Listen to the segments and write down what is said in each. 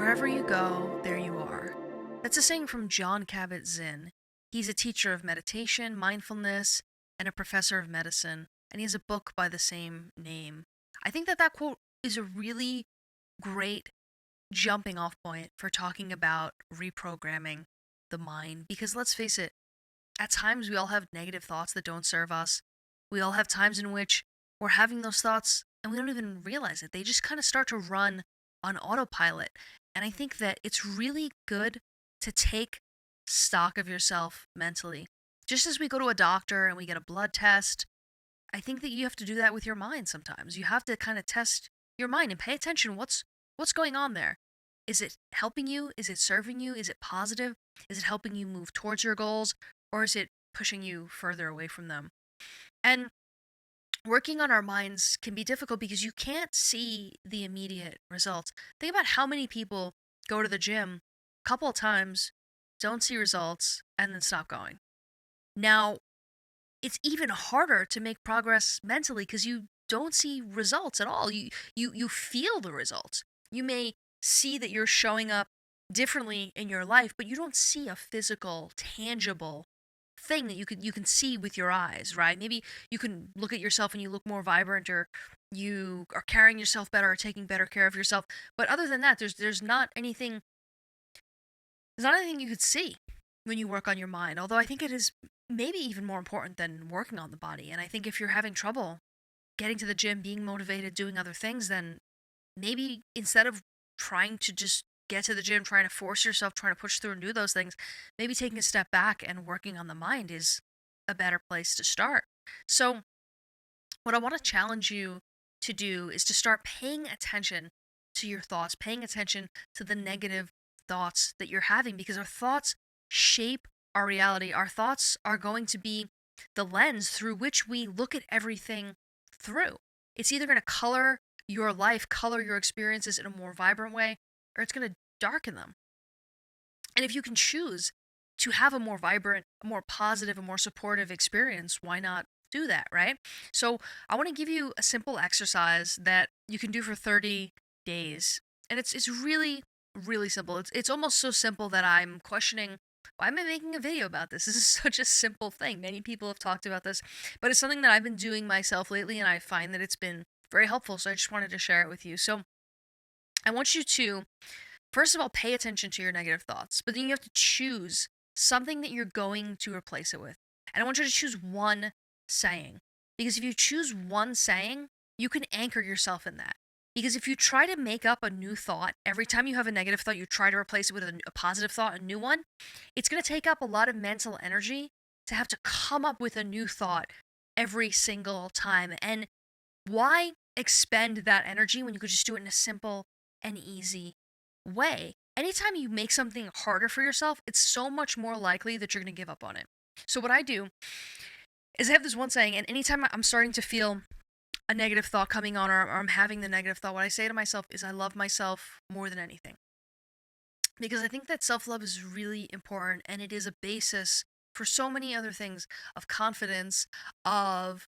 Wherever you go, there you are. That's a saying from John Kabat-Zinn. He's a teacher of meditation, mindfulness, and a professor of medicine, and he has a book by the same name. I think that quote is a really great jumping off point for talking about reprogramming the mind, because let's face it, at times we all have negative thoughts that don't serve us. We all have times in which we're having those thoughts and we don't even realize it. They just kind of start to run on autopilot. And I think that it's really good to take stock of yourself mentally. Just as we go to a doctor and we get a blood test, I think that you have to do that with your mind sometimes. You have to kind of test your mind and pay attention what's going on there. Is it helping you? Is it serving you? Is it positive? Is it helping you move towards your goals? Or is it pushing you further away from them? And working on our minds can be difficult because you can't see the immediate results. Think about how many people go to the gym a couple of times, don't see results, and then stop going. Now, it's even harder to make progress mentally because you don't see results at all. You feel the results. You may see that you're showing up differently in your life, but you don't see a physical, tangible thing that you can see with your eyes, right? Maybe you can look at yourself and you look more vibrant, or you are carrying yourself better, or taking better care of yourself. But other than that, there's not anything you could see when you work on your mind. Although I think it is maybe even more important than working on the body. And I think if you're having trouble getting to the gym, being motivated, doing other things, then maybe instead of trying to just get to the gym, trying to force yourself, trying to push through and do those things, maybe taking a step back and working on the mind is a better place to start. So, what I want to challenge you to do is to start paying attention to your thoughts, paying attention to the negative thoughts that you're having, because our thoughts shape our reality. Our thoughts are going to be the lens through which we look at everything through. It's either going to color your life, color your experiences in a more vibrant way, or it's going to darken them. And if you can choose to have a more vibrant, a more positive, a more supportive experience, why not do that, right? So I want to give you a simple exercise that you can do for 30 days. And it's really, really simple. It's almost so simple that I'm questioning, why am I making a video about this? This is such a simple thing. Many people have talked about this, but it's something that I've been doing myself lately, and I find that it's been very helpful. So I just wanted to share it with you. So I want you to, first of all, pay attention to your negative thoughts, but then you have to choose something that you're going to replace it with. And I want you to choose one saying, because if you choose one saying, you can anchor yourself in that. Because if you try to make up a new thought, every time you have a negative thought, you try to replace it with a positive thought, a new one, it's going to take up a lot of mental energy to have to come up with a new thought every single time. And why expend that energy when you could just do it in a simple and easy way? Anytime you make something harder for yourself, it's so much more likely that you're going to give up on it. So what I do is I have this one saying, and anytime I'm starting to feel a negative thought coming on, or I'm having the negative thought, what I say to myself is, I love myself more than anything. Because I think that self-love is really important, and it is a basis for so many other things, of confidence, of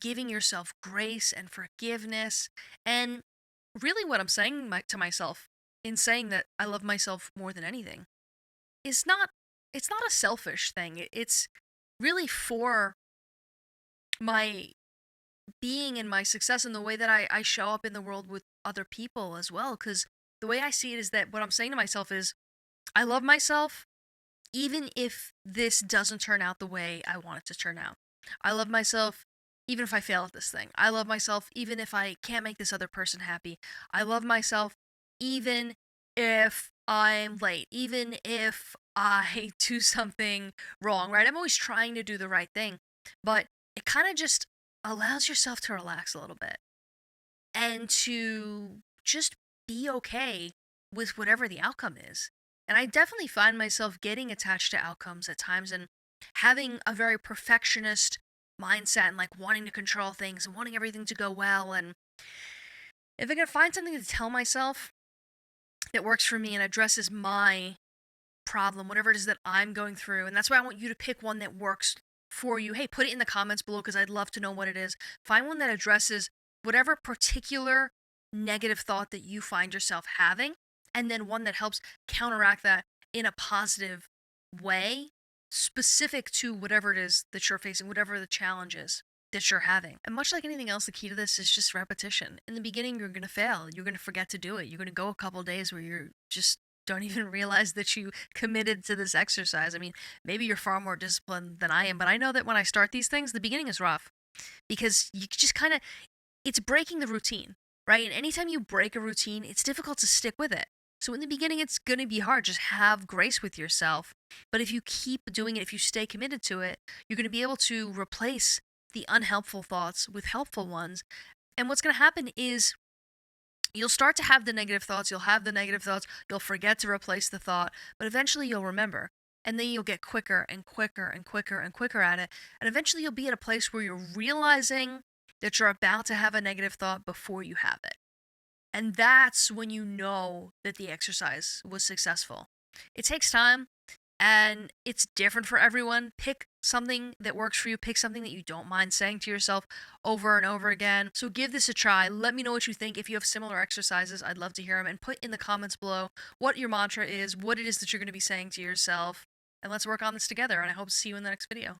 giving yourself grace and forgiveness. And really what I'm saying to myself in saying that I love myself more than anything is not, it's not a selfish thing. It's really for my being and my success, and the way that I show up in the world with other people as well. Because the way I see it is that what I'm saying to myself is, I love myself even if this doesn't turn out the way I want it to turn out. I love myself even if I fail at this thing. I love myself even if I can't make this other person happy. I love myself even if I'm late, even if I do something wrong, right? I'm always trying to do the right thing, but it kind of just allows yourself to relax a little bit and to just be okay with whatever the outcome is. And I definitely find myself getting attached to outcomes at times, and having a very perfectionist mindset, and like wanting to control things and wanting everything to go well. And if I can find something to tell myself that works for me and addresses my problem, whatever it is that I'm going through, and that's why I want you to pick one that works for you. Hey, put it in the comments below because I'd love to know what it is. Find one that addresses whatever particular negative thought that you find yourself having, and then one that helps counteract that in a positive way, specific to whatever it is that you're facing, whatever the challenge is that you're having. And much like anything else, the key to this is just repetition. In the beginning, you're going to fail. You're going to forget to do it. You're going to go a couple days where you're just don't even realize that you committed to this exercise. I mean, maybe you're far more disciplined than I am, but I know that when I start these things, the beginning is rough because you just kind of, it's breaking the routine, right? And anytime you break a routine, it's difficult to stick with it. So in the beginning, it's going to be hard. Just have grace with yourself. But if you keep doing it, if you stay committed to it, you're going to be able to replace the unhelpful thoughts with helpful ones. And what's going to happen is you'll start to have the negative thoughts, you'll forget to replace the thought, but eventually you'll remember. And then you'll get quicker and quicker and quicker and quicker at it. And eventually you'll be at a place where you're realizing that you're about to have a negative thought before you have it. And that's when you know that the exercise was successful. It takes time and it's different for everyone. Pick something that works for you. Pick something that you don't mind saying to yourself over and over again. So give this a try. Let me know what you think. If you have similar exercises, I'd love to hear them. And put in the comments below what your mantra is, what it is that you're going to be saying to yourself. And let's work on this together. And I hope to see you in the next video.